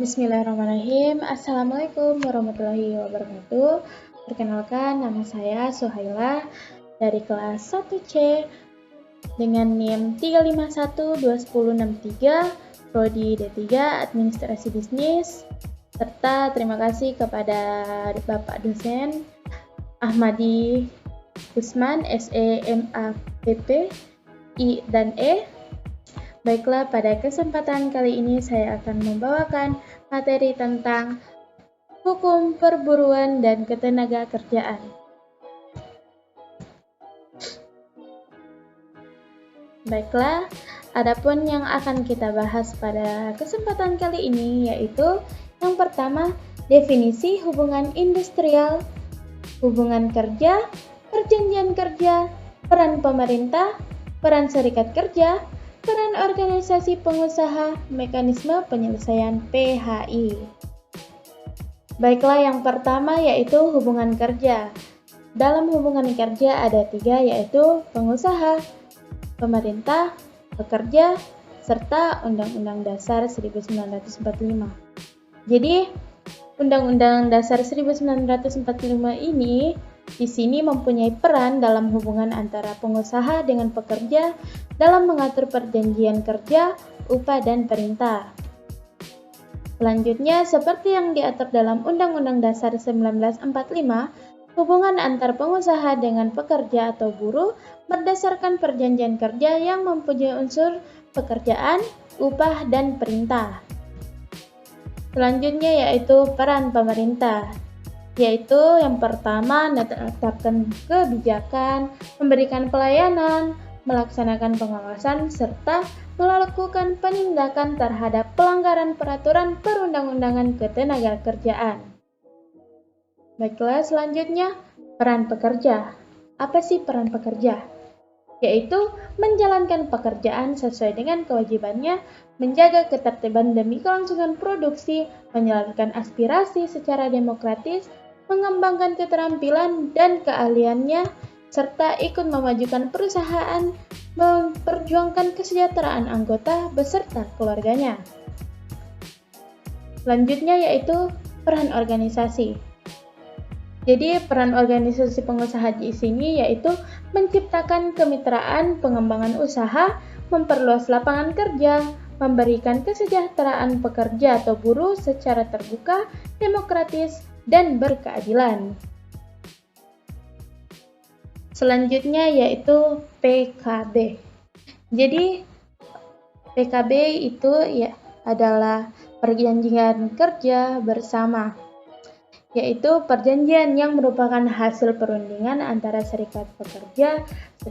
Bismillahirrahmanirrahim. Assalamualaikum warahmatullahi wabarakatuh. Perkenalkan, nama saya Suhaila dari kelas 1C dengan NIM 3512163, Prodi D3 Administrasi Bisnis, serta terima kasih kepada Bapak dosen Ahmadi Usman, SE, MAPP, I, dan E. Baiklah, pada kesempatan kali ini saya akan membawakan materi tentang hukum perburuan dan ketenagakerjaan. Baiklah, adapun yang akan kita bahas pada kesempatan kali ini yaitu yang pertama, definisi hubungan industrial, hubungan kerja, perjanjian kerja, peran pemerintah, peran serikat kerja, peran organisasi pengusaha, mekanisme penyelesaian PHI. Baiklah, yang pertama yaitu hubungan kerja. Dalam hubungan kerja ada 3, yaitu pengusaha, pemerintah, pekerja, serta Undang-Undang Dasar 1945. Jadi, Undang-Undang Dasar 1945 ini di sini mempunyai peran dalam hubungan antara pengusaha dengan pekerja dalam mengatur perjanjian kerja, upah, dan perintah. Selanjutnya, seperti yang diatur dalam Undang-Undang Dasar 1945, hubungan antar pengusaha dengan pekerja atau buruh berdasarkan perjanjian kerja yang mempunyai unsur pekerjaan, upah, dan perintah. Selanjutnya yaitu peran pemerintah, yaitu yang pertama menetapkan kebijakan, memberikan pelayanan, melaksanakan pengawasan, serta melakukan penindakan terhadap pelanggaran peraturan perundang-undangan ketenagakerjaan. Baiklah, selanjutnya peran pekerja. Apa sih peran pekerja? Yaitu menjalankan pekerjaan sesuai dengan kewajibannya, menjaga ketertiban demi kelangsungan produksi, menyalurkan aspirasi secara demokratis, mengembangkan keterampilan dan keahliannya, serta ikut memajukan perusahaan, memperjuangkan kesejahteraan anggota beserta keluarganya. Selanjutnya yaitu peran organisasi. Jadi peran organisasi pengusaha di sini yaitu menciptakan kemitraan pengembangan usaha, memperluas lapangan kerja, memberikan kesejahteraan pekerja atau buruh secara terbuka, demokratis, dan berkeadilan. Selanjutnya yaitu PKB. Jadi PKB itu adalah perjanjian kerja bersama, yaitu perjanjian yang merupakan hasil perundingan antara serikat pekerja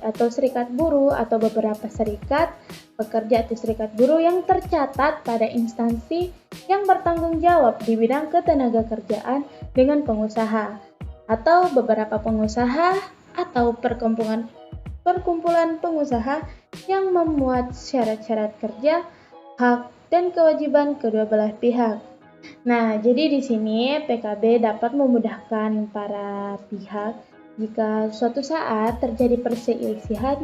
atau serikat buruh atau beberapa serikat pekerja atau serikat buruh yang tercatat pada instansi yang bertanggung jawab di bidang ketenagakerjaan dengan pengusaha atau beberapa pengusaha atau perkumpulan pengusaha yang memuat syarat-syarat kerja, hak, dan kewajiban kedua belah pihak. Nah, jadi di sini PKB dapat memudahkan para pihak jika suatu saat terjadi perselisihan.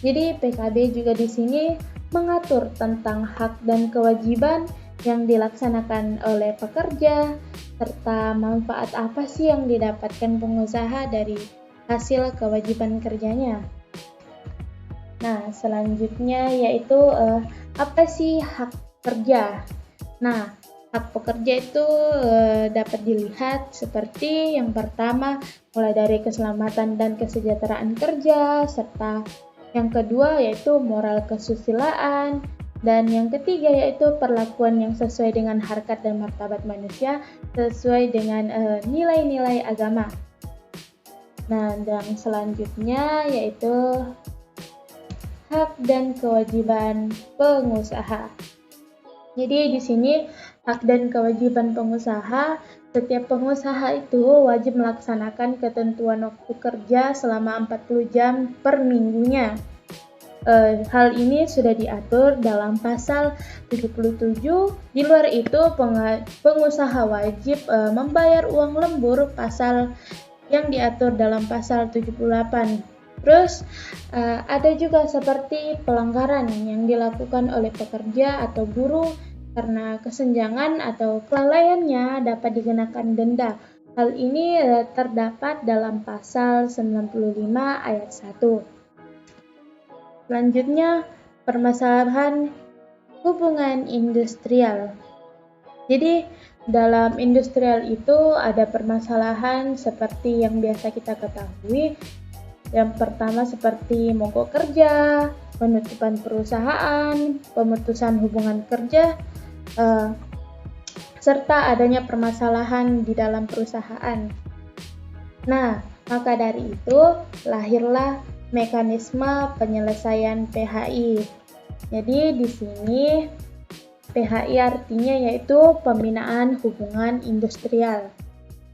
Jadi PKB juga di sini mengatur tentang hak dan kewajiban yang dilaksanakan oleh pekerja serta manfaat apa sih yang didapatkan pengusaha dari hasil kewajiban kerjanya. Nah, selanjutnya yaitu apa sih hak kerja? Nah, hak pekerja itu dapat dilihat seperti yang pertama mulai dari keselamatan dan kesejahteraan kerja, serta yang kedua yaitu moral kesusilaan, dan yang ketiga yaitu perlakuan yang sesuai dengan harkat dan martabat manusia sesuai dengan nilai-nilai agama. Nah, dan selanjutnya yaitu hak dan kewajiban pengusaha. Jadi di sini hak dan kewajiban pengusaha, setiap pengusaha itu wajib melaksanakan ketentuan waktu kerja selama 40 jam per minggunya. Hal ini sudah diatur dalam pasal 77. Di luar itu pengusaha wajib membayar uang lembur pasal yang diatur dalam pasal 78. Terus ada juga seperti pelanggaran yang dilakukan oleh pekerja atau buruh Karena kesenjangan atau kelalaiannya dapat dikenakan denda. Hal ini terdapat dalam pasal 95 ayat 1. Selanjutnya, permasalahan hubungan industrial. Jadi, dalam industrial itu ada permasalahan seperti yang biasa kita ketahui. Yang pertama seperti mogok kerja, penutupan perusahaan, pemutusan hubungan kerja, serta adanya permasalahan di dalam perusahaan. Nah, maka dari itu lahirlah mekanisme penyelesaian PHI. Jadi di sini PHI artinya yaitu pembinaan hubungan industrial.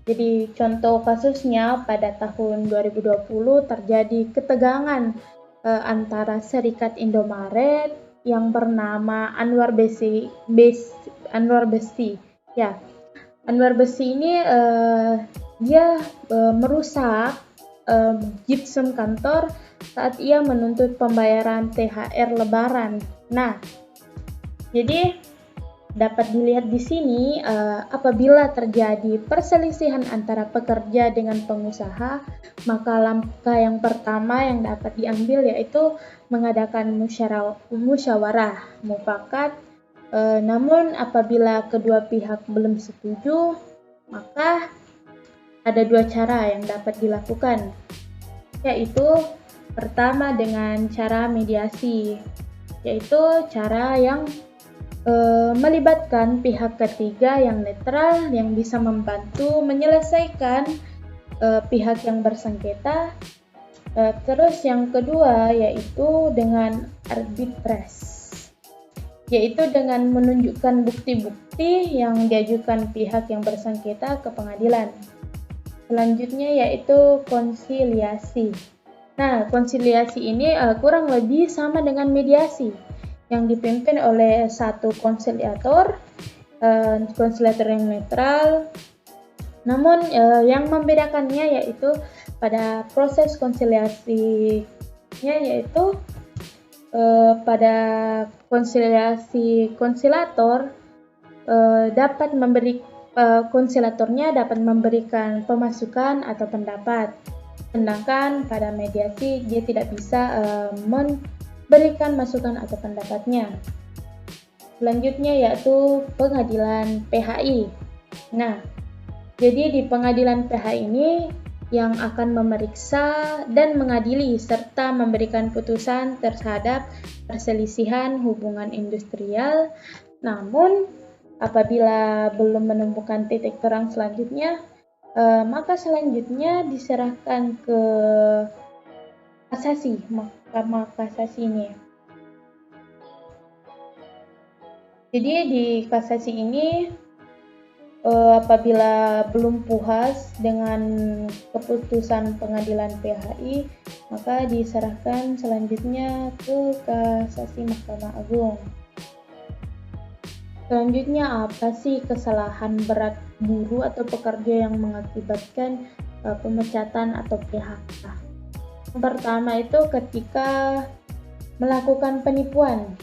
Jadi contoh kasusnya pada tahun 2020 terjadi ketegangan antara Serikat Indomaret yang bernama Anwar Besi. Ya, Anwar Besi ini dia merusak gypsum kantor saat ia menuntut pembayaran THR Lebaran. Nah, jadi dapat dilihat di sini apabila terjadi perselisihan antara pekerja dengan pengusaha, maka langkah yang pertama yang dapat diambil yaitu mengadakan musyawarah mufakat. Namun apabila kedua pihak belum setuju, maka ada dua cara yang dapat dilakukan, yaitu pertama dengan cara mediasi, yaitu cara yang melibatkan pihak ketiga yang netral yang bisa membantu menyelesaikan pihak yang bersengketa. Terus yang kedua yaitu dengan arbitrase, yaitu dengan menunjukkan bukti-bukti yang diajukan pihak yang bersengketa ke pengadilan. Selanjutnya yaitu konsiliasi. Nah, konsiliasi ini kurang lebih sama dengan mediasi yang dipimpin oleh satu konsiliator yang netral. Namun yang membedakannya yaitu pada proses konsiliasinya yaitu pada konsilatornya dapat memberikan pemasukan atau pendapat, sedangkan pada mediasi dia tidak bisa memberikan masukan atau pendapatnya. Selanjutnya yaitu pengadilan PHI. Nah, jadi di pengadilan PHI ini yang akan memeriksa dan mengadili serta memberikan putusan terhadap perselisihan hubungan industrial. Namun, apabila belum menemukan titik terang selanjutnya, maka selanjutnya diserahkan ke kasasi, Mahkamah Kasasi ini. Jadi di kasasi ini apabila belum puas dengan keputusan pengadilan PHI, maka diserahkan selanjutnya ke kasasi Mahkamah Agung. Selanjutnya, apa sih kesalahan berat buruh atau pekerja yang mengakibatkan pemecatan atau PHK? Yang pertama itu ketika melakukan penipuan,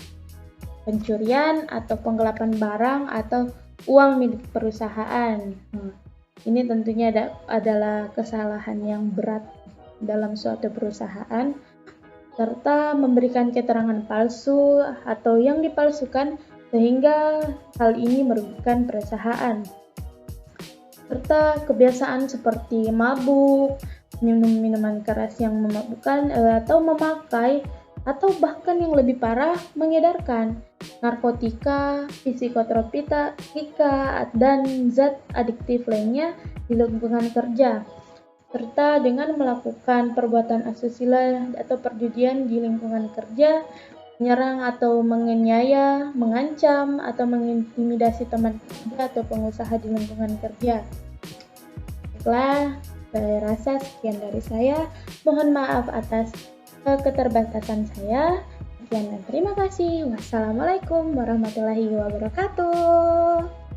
pencurian atau penggelapan barang atau uang milik perusahaan. Ini tentunya adalah kesalahan yang berat dalam suatu perusahaan, serta memberikan keterangan palsu atau yang dipalsukan sehingga hal ini merugikan perusahaan. Serta kebiasaan seperti mabuk, minum minuman keras yang memabukkan atau memakai atau bahkan yang lebih parah mengedarkan narkotika, psikotropika, dan zat adiktif lainnya di lingkungan kerja, serta dengan melakukan perbuatan asusila atau perjudian di lingkungan kerja, menyerang atau menganiaya, mengancam atau mengintimidasi teman kerja atau pengusaha di lingkungan kerja. Baiklah, saya rasa sekian dari saya. Mohon maaf atas keterbatasan saya. Sekian dan terima kasih. Wassalamualaikum warahmatullahi wabarakatuh.